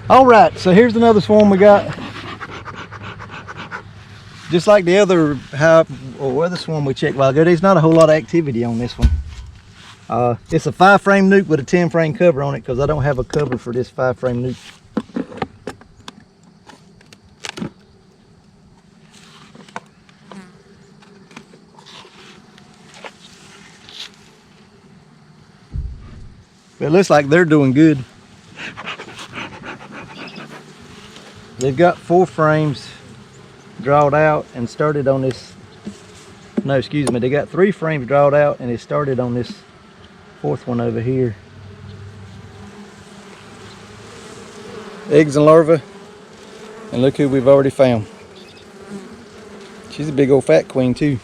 All right, so here's another swarm we got. Just like the other hive or other swarm we checked a while ago, there's not a whole lot of activity on this one. It's a 5-frame nuke with a 10-frame cover on it because I don't have a cover for this 5-frame nuke. But it looks like they're doing good. They've got 4 frames drawed out and started on this. No, excuse me, they got 3 frames drawed out and it started on this 4th one over here. Eggs and larvae, and look who we've already found. She's a big old fat queen too.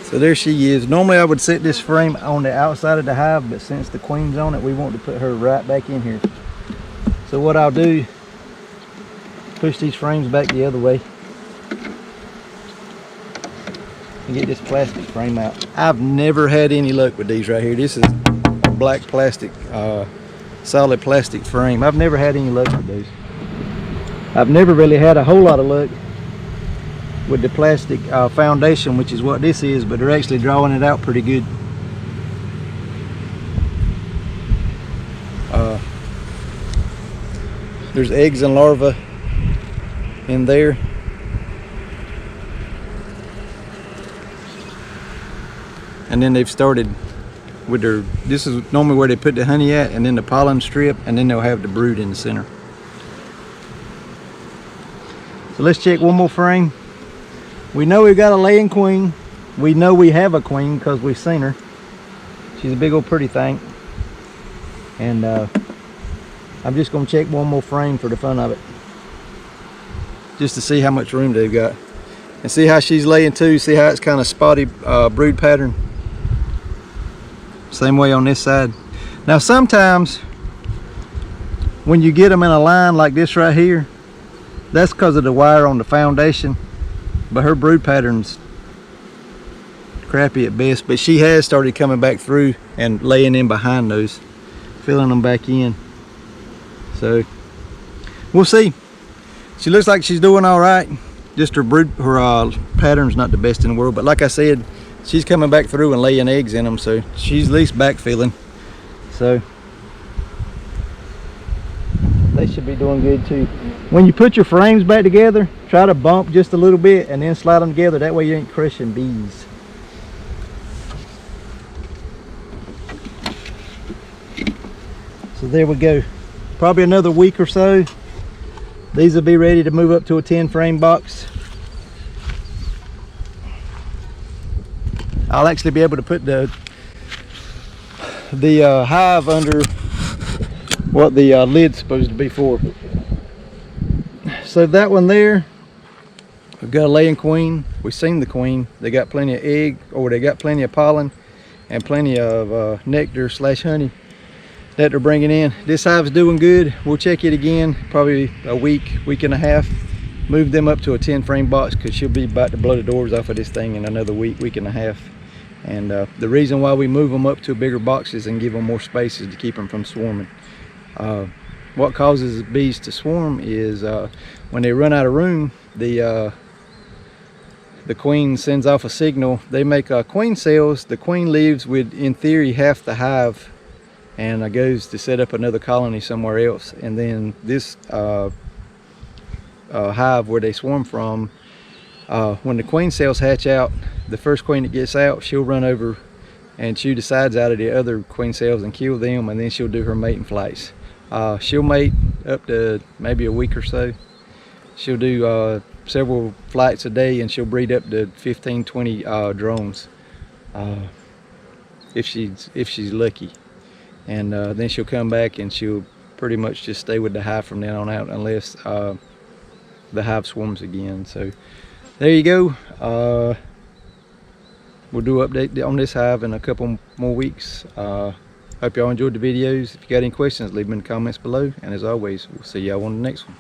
So there she is. Normally I would set this frame on the outside of the hive, but since the queen's on it, we want to put her right back in here. So what I'll do, push these frames back the other way and get this plastic frame out. I've never had any luck with these right here. This is black plastic, solid plastic frame. I've never had any luck with these. I've never really had a whole lot of luck with the plastic foundation, which is what this is, but they're actually drawing it out pretty good. There's eggs and larvae in there. And then they've started with their, this is normally where they put the honey at, and then the pollen strip, and then they'll have the brood in the center. So let's check one more frame. We know we've got a laying queen. We know we have a queen because we've seen her. She's a big old pretty thing. And I'm just gonna check one more frame for the fun of it, just to see how much room they've got. And see how she's laying too. See how it's kind of spotty brood pattern. Same way on this side. Now sometimes when you get them in a line like this right here, that's because of the wire on the foundation. But her brood pattern's crappy at best. But she has started coming back through and laying in behind those, filling them back in. So we'll see. She looks like she's doing all right. Just her brood, her pattern's not the best in the world. But like I said, she's coming back through and laying eggs in them. So she's at least back filling. So they should be doing good too. When you put your frames back together, try to bump just a little bit and then slide them together. That way you ain't crushing bees. So there we go. Probably another week or so, these will be ready to move up to a 10-frame box. I'll actually be able to put the hive under what the lid's supposed to be for. So that one there, we've got a laying queen. We've seen the queen. They got plenty of egg, or they got plenty of pollen and plenty of nectar / honey that they're bringing in. This hive's doing good. We'll check it again probably a week and a half. Move them up to a 10-frame box because she'll be about to blow the doors off of this thing in another week and a half. And the reason why we move them up to bigger boxes and give them more spaces to keep them from swarming. What causes bees to swarm is when they run out of room, the queen sends off a signal. They make queen cells. The queen leaves with, in theory, half the hive and goes to set up another colony somewhere else. And then this hive where they swarm from, when the queen cells hatch out, the first queen that gets out, she'll run over and chew the sides out of the other queen cells and kill them, and then she'll do her mating flights. She'll mate up to maybe a week or so. She'll do several flights a day, and she'll breed up to 15-20 drones if she's lucky. And then she'll come back and she'll pretty much just stay with the hive from then on out unless the hive swarms again. So there you go. We'll do an update on this hive in a couple more weeks. Hope y'all enjoyed the videos. If you got any questions, leave them in the comments below. And as always, we'll see y'all on the next one.